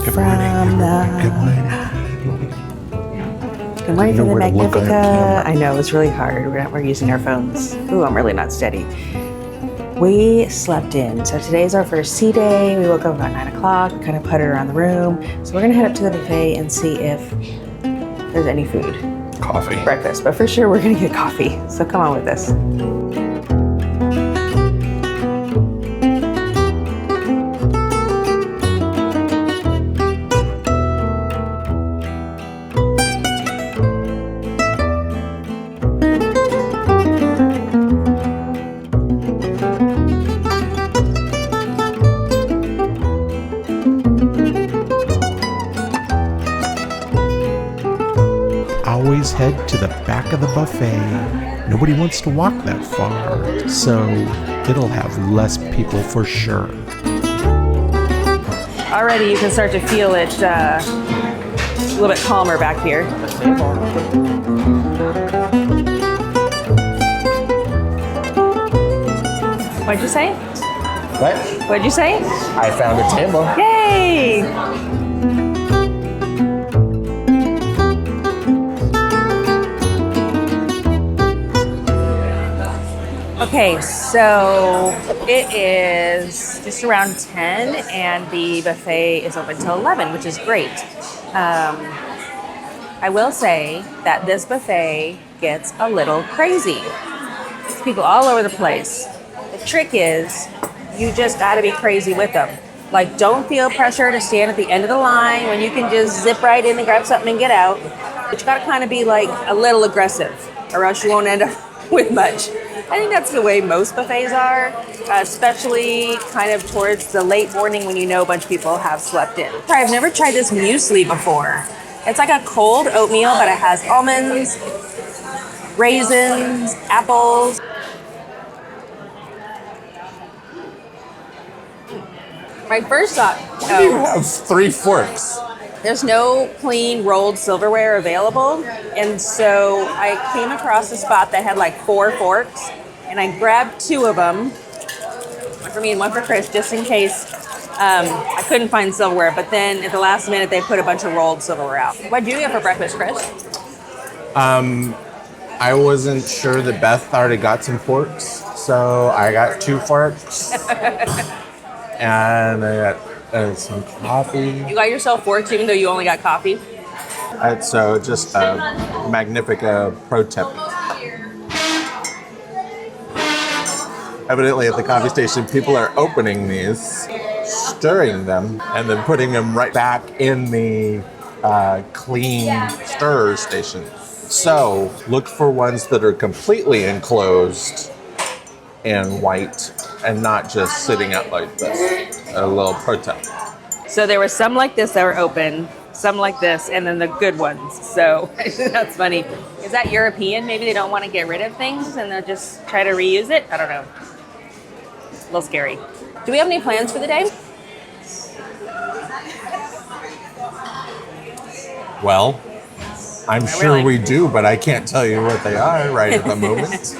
Good morning from the Magnifica. I know, it's really hard. We're using our phones. Ooh, I'm really not steady. We slept in. So today's our first sea day. We woke up about 9 o'clock, kind of puttered around the room. So we're gonna head up to the buffet and see if there's any food. Coffee. Breakfast, but for sure we're gonna get coffee. So come on with us. Always head to the back of the buffet. Nobody wants to walk that far, so it'll have less people for sure. Already you can start to feel it a little bit calmer back here. What'd you say? What? What'd you say? I found a table. Yay! Okay, so it is just around 10 and the buffet is open till 11, which is great. I will say that this buffet gets a little crazy. There's people all over the place. The trick is you just gotta be crazy with them. Like, don't feel pressure to stand at the end of the line when you can just zip right in and grab something and get out. But you gotta kind of be like a little aggressive or else you won't end up with much. I think that's the way most buffets are, especially kind of towards the late morning when you know a bunch of people have slept in. I've never tried this muesli before. It's like a cold oatmeal, but it has almonds, raisins, apples. My first thought, You have 3 forks. there's no clean rolled silverware available, and so I came across a spot that had like 4 forks, and I grabbed 2 of them, one for me and one for Chris, just in case I couldn't find silverware. But then at the last minute, they put a bunch of rolled silverware out. What'd you get for breakfast, Chris? I wasn't sure that Beth already got some forks, so I got 2 forks. And I got some coffee. You got yourself forks even though you only got coffee? So just a Magnifica Pro Tip. Evidently at the coffee station, people are opening these, stirring them, and then putting them right back in the clean stirrer station. So look for ones that are completely enclosed in white and not just sitting out like this. A little pro tip. So there were some like this that were open, some like this, and then the good ones. So that's funny. Is that European? Maybe they don't want to get rid of things and they'll just try to reuse it? I don't know. A little scary. Do we have any plans for the day? Well, I'm sure we do, but I can't tell you what they are right at the moment.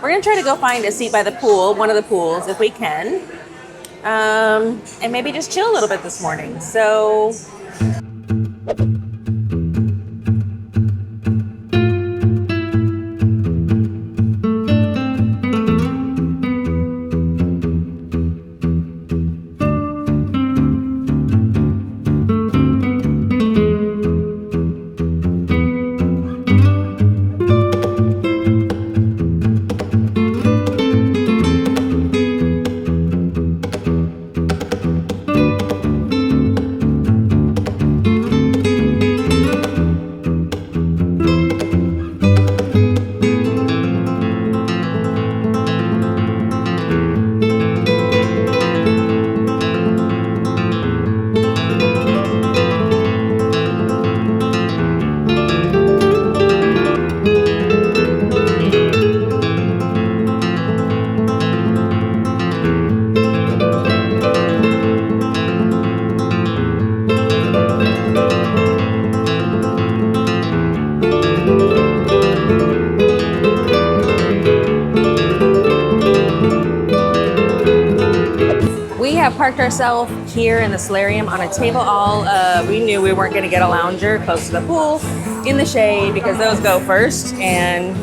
We're going to try to go find a seat by the pool, one of the pools, if we can. And maybe just chill a little bit this morning. So parked ourselves here in the solarium on a table. We knew we weren't going to get a lounger close to the pool in the shade because those go first. And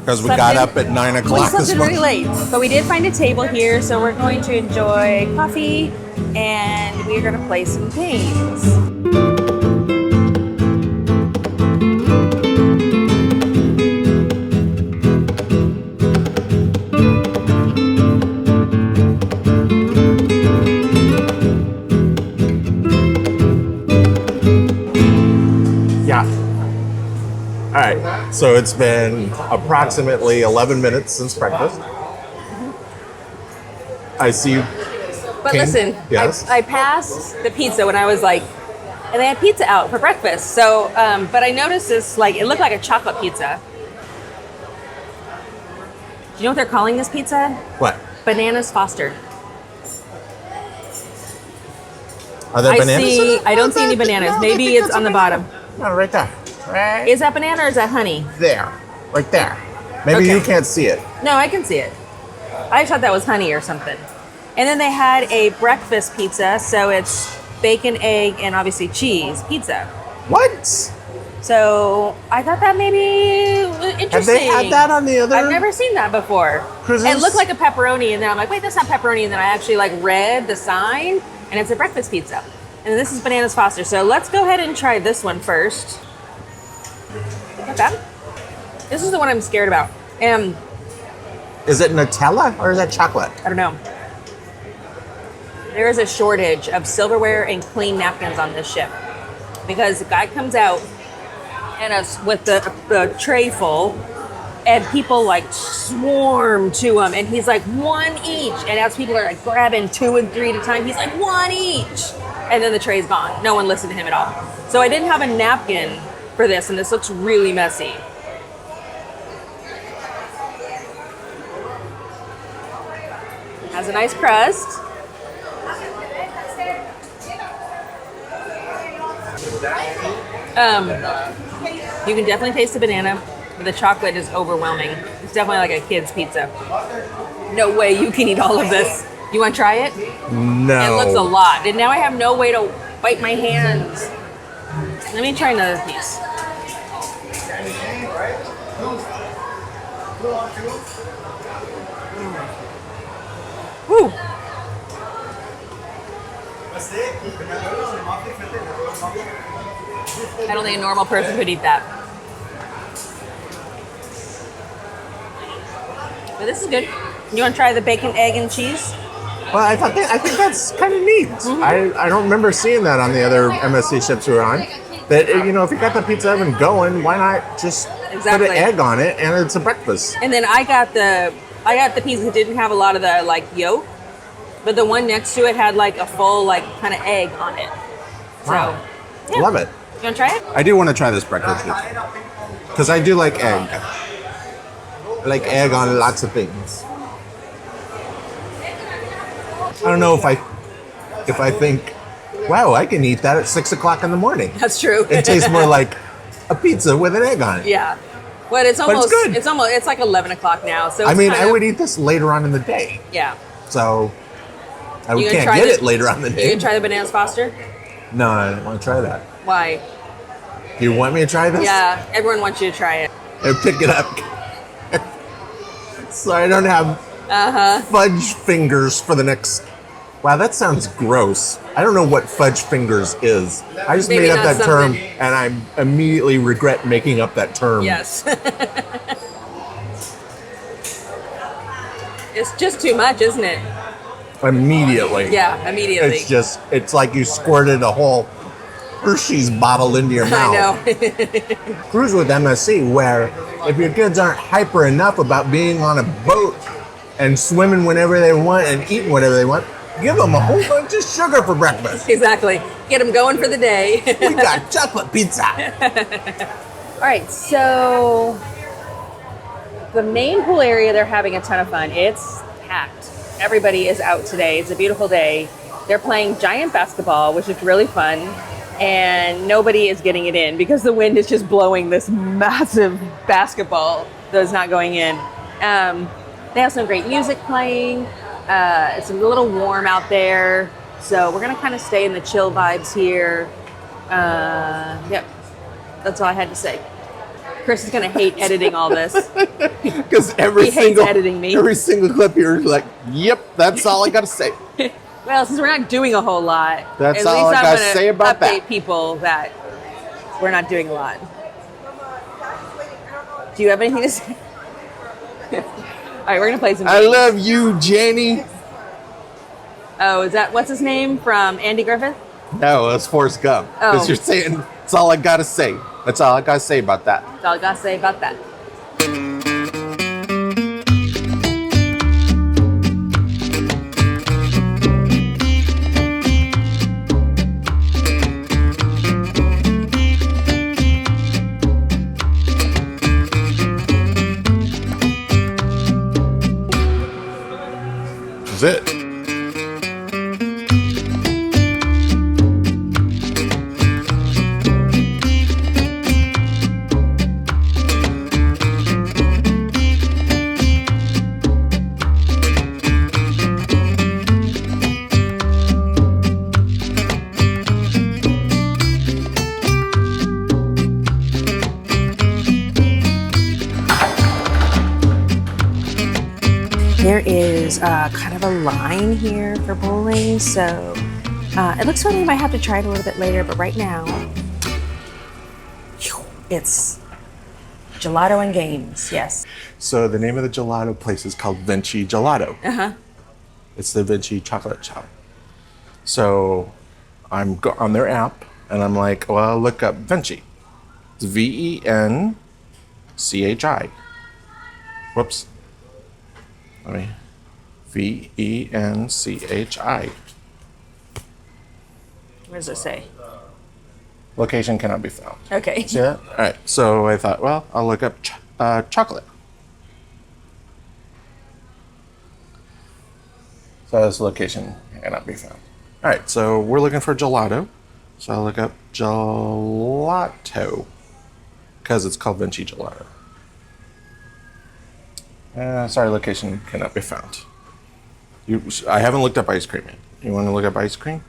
because we got up at 9 we o'clock slept this in morning. really late. But we did find a table here, so we're going to enjoy coffee and we're going to play some games. All right, so it's been approximately 11 minutes since breakfast. I see you. But listen, Yes. I passed the pizza when I was like, and they had pizza out for breakfast. So, but I noticed this, like, it looked like a chocolate pizza. Do you know what they're calling this pizza? What? Bananas Foster. Are there bananas? in it? I don't see any bananas. No, Maybe I think it's that's on a the bottom. No, right there. Right Is that banana or is that honey? there. Right there. Maybe Okay. you can't see it. No, I can see it. I thought that was honey or something. And then they had a breakfast pizza, so it's bacon, egg, and obviously cheese pizza. What? So I thought that maybe was interesting. Have they had that on the other? I've never seen that before. Cruises? It looked like a pepperoni, and then I'm like, wait, that's not pepperoni. And then I actually like read the sign, and it's a breakfast pizza. And this is Bananas Foster. So let's go ahead and try this one first. Not bad. This is the one I'm scared about. Is it Nutella or is that chocolate? I don't know. There is a shortage of silverware and clean napkins on this ship because the guy comes out and us with the tray full, and people like swarm to him, and he's like one each, and as people are like grabbing 2 and 3 at a time, he's like one each, and then the tray's gone. No one listened to him at all. So I didn't have a napkin for this, and this looks really messy. It has a nice crust. You can definitely taste the banana, but the chocolate is overwhelming. It's definitely like a kid's pizza. No way you can eat all of this. You want to try it? No. It looks a lot. And now I have no way to wipe my hands. Let me try another piece. Woo! I don't think a normal person could eat that. But this is good. You want to try the bacon, egg, and cheese? Well, I think that's kind of neat. Mm-hmm. I don't remember seeing that on the other MSC ships we were on. That, you know, if you got the pizza oven going, why not just put an egg on it and it's a breakfast? And then I got the pizza that didn't have a lot of the like yolk, but the one next to it had like a full like kind of egg on it. So, Wow. yeah. Love it. You want to try it? I do want to try this breakfast because I do like egg. I like egg on lots of things. I don't know if I think, wow, I can eat that at 6 o'clock in the morning. That's true. It tastes more like a pizza with an egg on it. Yeah. But it's But it's almost good. it's like 11 o'clock now. So I it's mean, kind I of- would eat this later on in the day. Yeah. So I You gonna can't try get the- it later on in the You day. gonna try the Bananas Foster? No, I don't want to try that. Why? Do you want me to try this? Yeah, everyone wants you to try it. And pick it up. So I don't have fudge fingers for the next... Wow, that sounds gross. I don't know what fudge fingers is. I just Maybe made up not that term, something- and I immediately regret making up that term. Yes. It's just too much, isn't it? Immediately. Yeah, immediately. It's like you squirted a whole Hershey's bottle into your mouth. I know. Cruise with MSC, where if your kids aren't hyper enough about being on a boat and swimming whenever they want and eating whatever they want, give them a whole bunch of sugar for breakfast. Exactly. Get them going for the day. We got chocolate pizza. All right, so the main pool area, they're having a ton of fun. It's packed. Everybody is out today. It's a beautiful day. They're playing giant basketball, which is really fun. And nobody is getting it in because the wind is just blowing this massive basketball that's not going in. They have some great music playing. It's a little warm out there, so we're gonna kind of stay in the chill vibes here. Yep, that's all I had to say. Chris is gonna hate editing all this. Because He hates editing me. every single clip you're like, yep, that's all I gotta say. Well, since we're not doing a whole lot, That's at all least I I'm gotta gonna say about update that. people that we're not doing a lot. Do you have anything to say? All right, we're gonna play some I games. love you, Jenny. Oh, is that what's his name from Andy Griffith? No, it's Forrest Gump. Because Oh. you're saying, that's all I gotta say. That's all I gotta say about that. That's all I gotta say about that. That's it. There is kind of a line here for bowling, so it looks like we might have to try it a little bit later, but right now, it's gelato and games, yes. So the name of the gelato place is called Vinci Gelato. Uh-huh. It's the Vinci chocolate shop. So I'm on their app and I'm like, well, I'll look up Vinci. It's Venchi. Whoops. Let me. Venchi. What does it say? Location cannot be found. Okay. See that? All right. So I thought, well, I'll look up chocolate. So this location cannot be found. All right. So we're looking for gelato. So I'll look up gelato because it's called Vinci Gelato. Sorry, location cannot be found. I haven't looked up ice cream yet. You want to look up ice cream?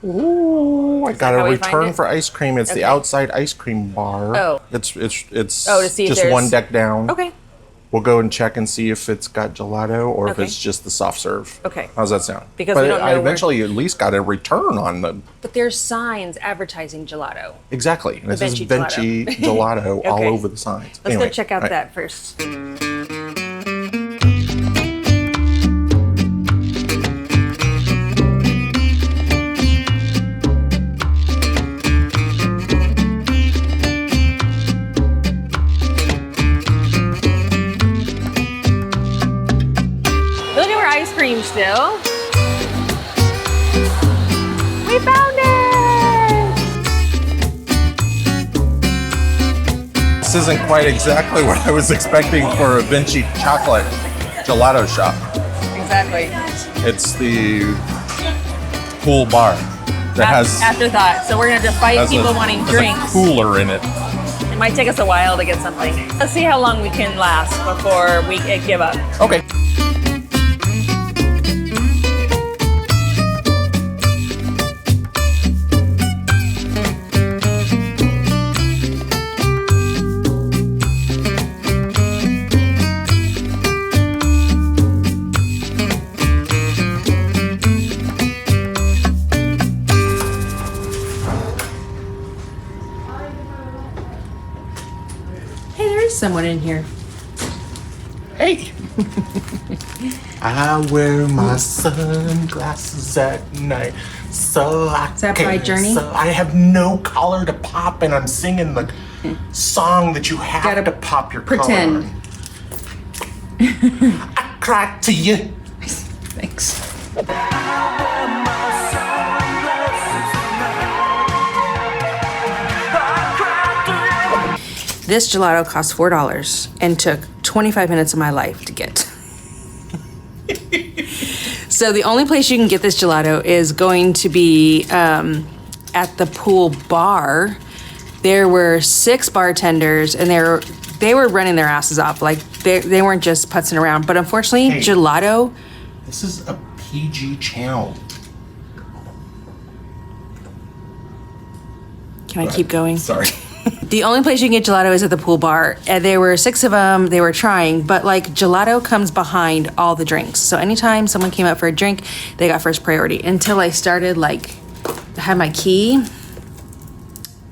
Ooh, I got how a we find return it? for ice cream. It's the Okay. outside ice cream bar. Oh. It's Oh, to see if just there's- one deck down. Okay. We'll go and check and see if it's got gelato or if Okay. it's just the soft serve. Okay. How's that sound? Because but we don't know I where- eventually at least got a return on the But there's signs advertising gelato. exactly. And it says Vinci Vinci Gelato all Okay. over the signs. Let's Anyway, go check out all right. that first. Looking for ice cream still. We found it! This isn't quite exactly what I was expecting for a Vinci chocolate gelato shop. Exactly. It's the pool bar that has Afterthought. So we're gonna have to fight has people a, wanting has drinks. a cooler in it. It might take us a while to get something. Let's see how long we can last before we give up. Okay. Hey, there is someone in here. Hey. I wear my sunglasses at night, so I Is that can. by Journey? So I have no collar to pop, and I'm singing the song that you have Gotta to pop your pretend. collar. I cry to you. Thanks. This gelato cost $4 and took 25 minutes of my life to get. So the only place you can get this gelato is going to be at the pool bar. There were 6 bartenders, and they were running their asses off. Like they weren't just putzing around. But unfortunately, Hey. Gelato. This is a PG channel. Can I keep going? Sorry. The only place you can get gelato is at the pool bar. There were 6 of them. They were trying, but like gelato comes behind all the drinks. So anytime someone came up for a drink, they got first priority. Until I started like, I had my key.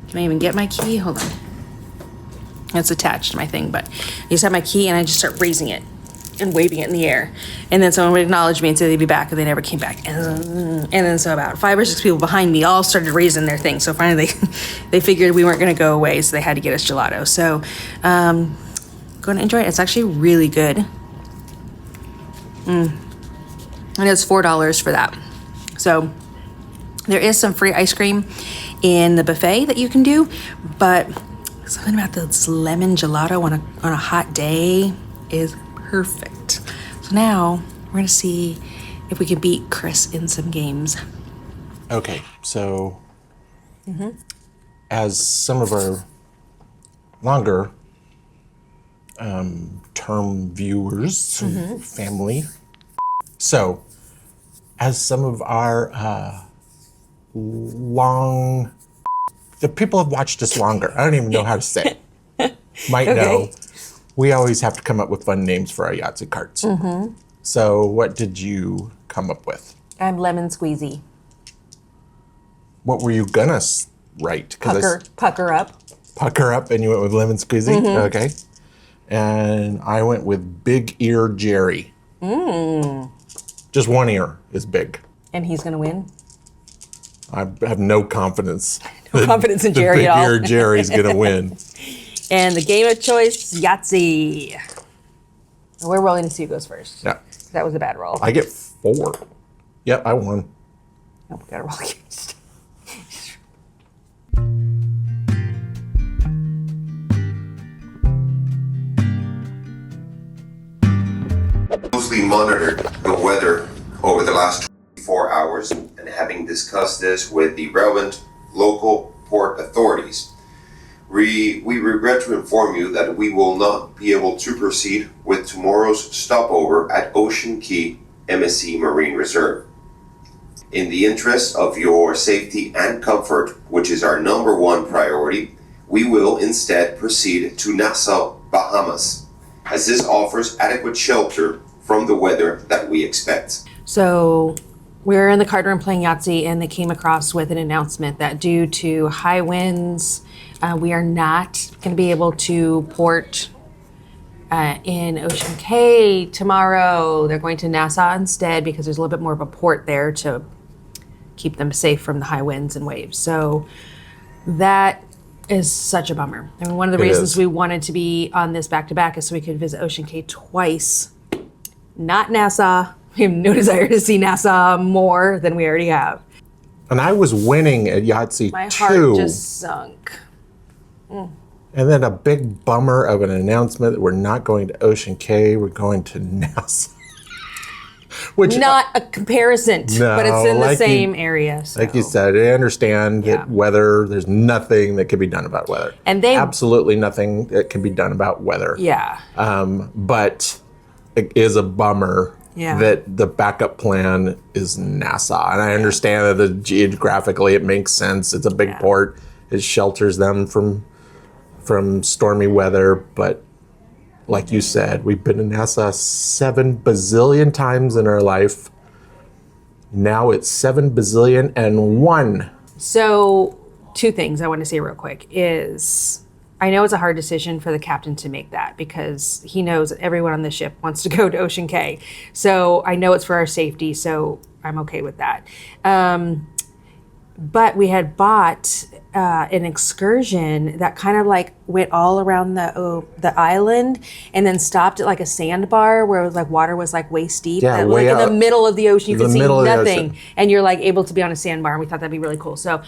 Can I even get my key? Hold on. It's attached to my thing, but I just had my key and I just start raising it and waving it in the air. And then someone would acknowledge me and say they'd be back, and they never came back. And then so about 5 or 6 people behind me all started raising their thing. So finally they figured we weren't gonna go away, so they had to get us gelato. So go and enjoy it. It's actually really good. And it's $4 for that. So there is some free ice cream in the buffet that you can do, but something about this lemon gelato on a hot day is perfect. So now we're gonna see if we can beat Chris in some games. Okay, so as some of our longer term viewers, family, so as some of our the people have watched us longer, I don't even know how to say it, might know, we always have to come up with fun names for our Yatzy carts. So what did you come up with? I'm lemon squeezy. What were you gonna write? Pucker up. Pucker up, and you went with lemon squeezy? Okay. And I went with Big Ear Jerry. Just one ear is big. And he's gonna win? I have no confidence. No confidence in Jerry at all. Big Ear Jerry's gonna win. And the game of choice, Yatzy. We're rolling to see who goes first. Yeah. That was a bad roll. I get 4. Yep, I won. Oh, we gotta roll against. Closely monitored the weather over the last 24 hours and having discussed this with the relevant local port authorities, we regret to inform you that we will not be able to proceed with tomorrow's stopover at Ocean Key MSC Marine Reserve. In the interest of your safety and comfort, which is our #1 priority, we will instead proceed to Nassau, Bahamas, as this offers adequate shelter from the weather that we expect. So we were in the card room playing Yahtzee, and they came across with an announcement that due to high winds, we are not going to be able to port in Ocean Cay tomorrow. They're going to Nassau instead because there's a little bit more of a port there to keep them safe from the high winds and waves. So that is such a bummer. I mean, one of the reasons we wanted to be on this back-to-back is so we could visit Ocean Cay twice, not Nassau. We have no desire to see Nassau more than we already have. And I was winning at Yahtzee My too. heart just sunk. And then a big bummer of an announcement that we're not going to Ocean Cay, we're going to Nassau. Which Not a comparison, but it's in the same area. So. Like you said, I understand Yeah. that weather, there's nothing that can be done about weather. And they- absolutely nothing that can be done about weather. Yeah. But it is a bummer Yeah. that the backup plan is Nassau. And I understand that geographically it makes sense. It's a big port. It shelters them from stormy weather. But like you said, we've been to Nassau 7 bazillion times in our life. Now it's 7 bazillion and 1. So 2 things I want to say real quick is I know it's a hard decision for the captain to make that because he knows that everyone on the ship wants to go to Ocean Cay. So I know it's for our safety, so I'm okay with that. But we had bought an excursion that kind of like went all around the island and then stopped at like a sandbar where like water was like waist deep. Yeah, that, way like in out. the middle of the ocean, you The could see middle of the nothing, ocean. and you're like able to be on a sandbar. And we thought that'd be really cool. So,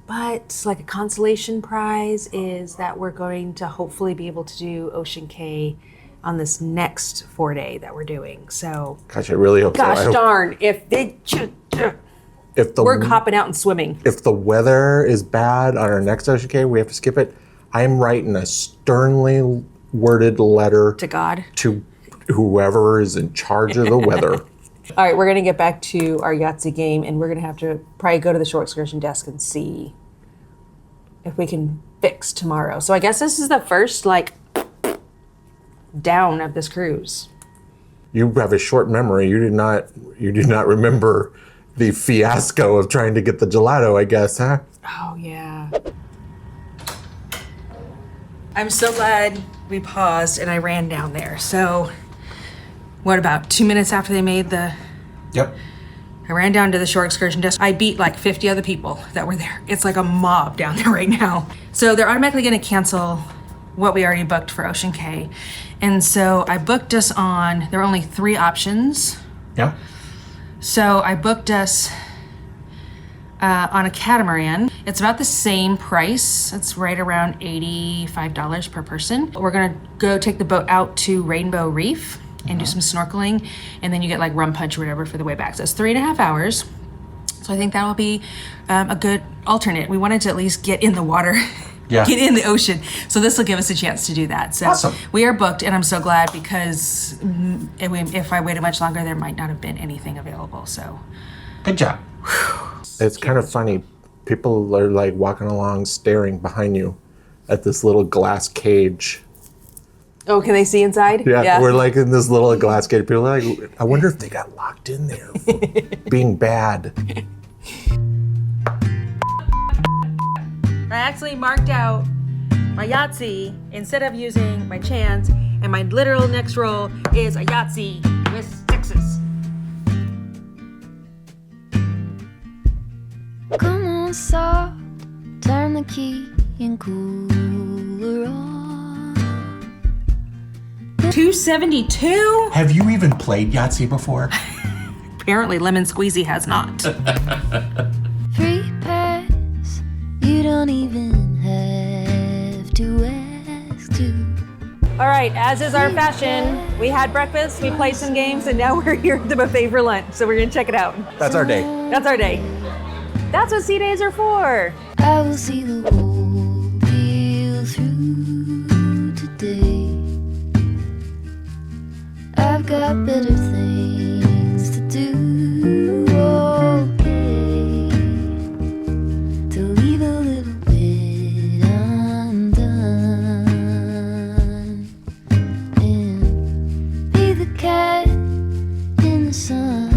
but like a consolation prize is that we're going to hopefully be able to do Ocean Cay on this next 4-day that we're doing. So, Gosh, I really hope so. I gosh hope darn, if they. if the We're hopping out and swimming. if the weather is bad on our next Ocean Cay, we have to skip it. I'm writing a sternly worded letter To God. to whoever is in charge of the weather. All right, we're going to get back to our Yatzy game, and we're going to have to probably go to the shore excursion desk and see if we can fix tomorrow. So I guess this is the first, like, down of this cruise. You have a short memory. You do not remember the fiasco of trying to get the gelato, I guess, huh? Oh, yeah. I'm so glad we paused and I ran down there. So, what, about 2 minutes after they made the... Yep. I ran down to the shore excursion desk. I beat like 50 other people that were there. It's like a mob down there right now. So they're automatically gonna cancel what we already booked for Ocean Cay. And so I booked us on, there were only 3 options. Yeah. So I booked us on a catamaran. It's about the same price. It's right around $85 per person. We're gonna go take the boat out to Rainbow Reef and do some snorkeling, and then you get like rum punch or whatever for the way back. So it's 3.5 hours. So I think that will be a good alternate. We wanted to at least get in the water, get in the ocean. So this will give us a chance to do that. So awesome. We are booked, and I'm so glad, because if I waited much longer, there might not have been anything available. So good job. It's kind of funny. People are like walking along staring behind you at this little glass cage. Oh, can they see inside? Yeah, we're like in this little glass cage. People are like, I wonder if they got locked in there being bad. I actually marked out my Yatzy instead of using my chance, and my literal next roll is a Yatzy with 6s. Come on, soft, turn the key and cooler on. 272? Have you even played Yahtzee before? Apparently Lemon Squeezy has not. Free pass, you don't even have to ask to. All right, as is our fashion, we had breakfast, we played some games, and now we're here at the buffet for lunch. So we're gonna check it out. That's our day. That's our day. That's what sea days are for. I will see the whole deal through today. I've got better things to do, okay, to leave a little bit undone, and be the cat in the sun.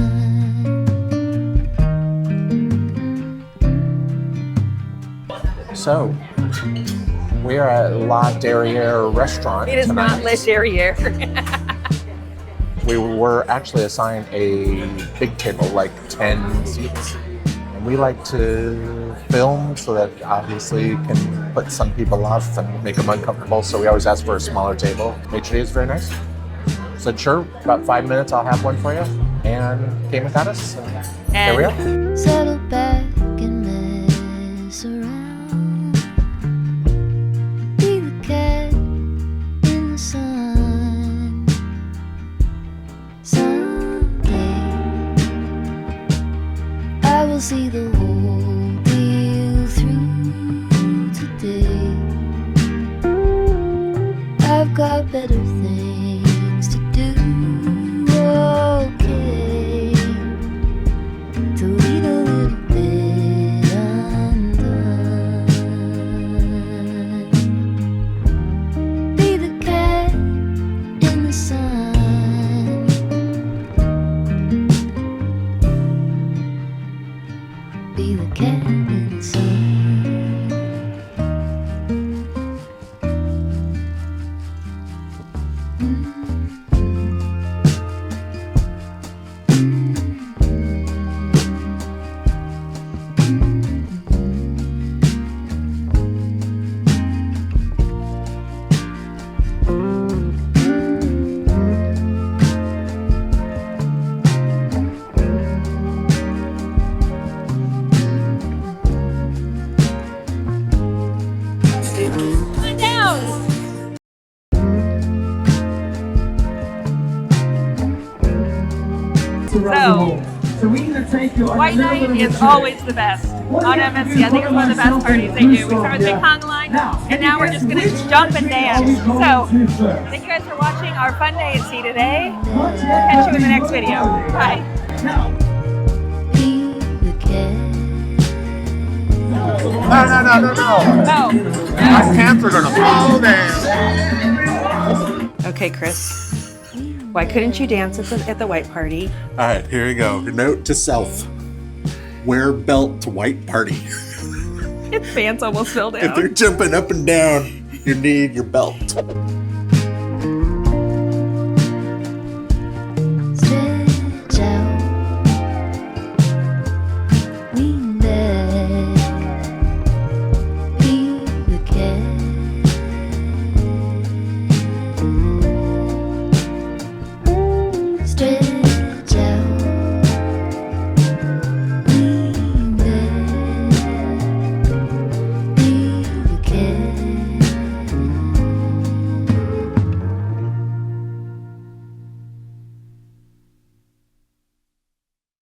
So, we are at La Derriere restaurant It is tonight. not Le Derriere. We were actually assigned a big table, like 10 seats. And we like to film so that obviously can put some people off and make them uncomfortable. So we always ask for a smaller table. Maitre is very nice. Said, sure, about 5 minutes, I'll have one for you. And came and got us. And there we are. Settle back and mess around. Be the cat in the sun. Someday I will see the whole deal through today. I've got better things to do, okay, to leave a little bit undone. Be the cat in the sun. Be the cat in the sun. So, White night is always the best on MSC. I think it's one of the best parties they do. We started with the big conga line, and now we're just going to jump and dance. So, thank you guys for watching our fun day at sea today. We'll catch you in the next video. Bye. No. My pants are gonna fall down. Okay, Chris. Why couldn't you dance at the white party? All right, here we go. Note to self: wear belt to white party. His pants almost fell down. If you're jumping up and down, you need your belt.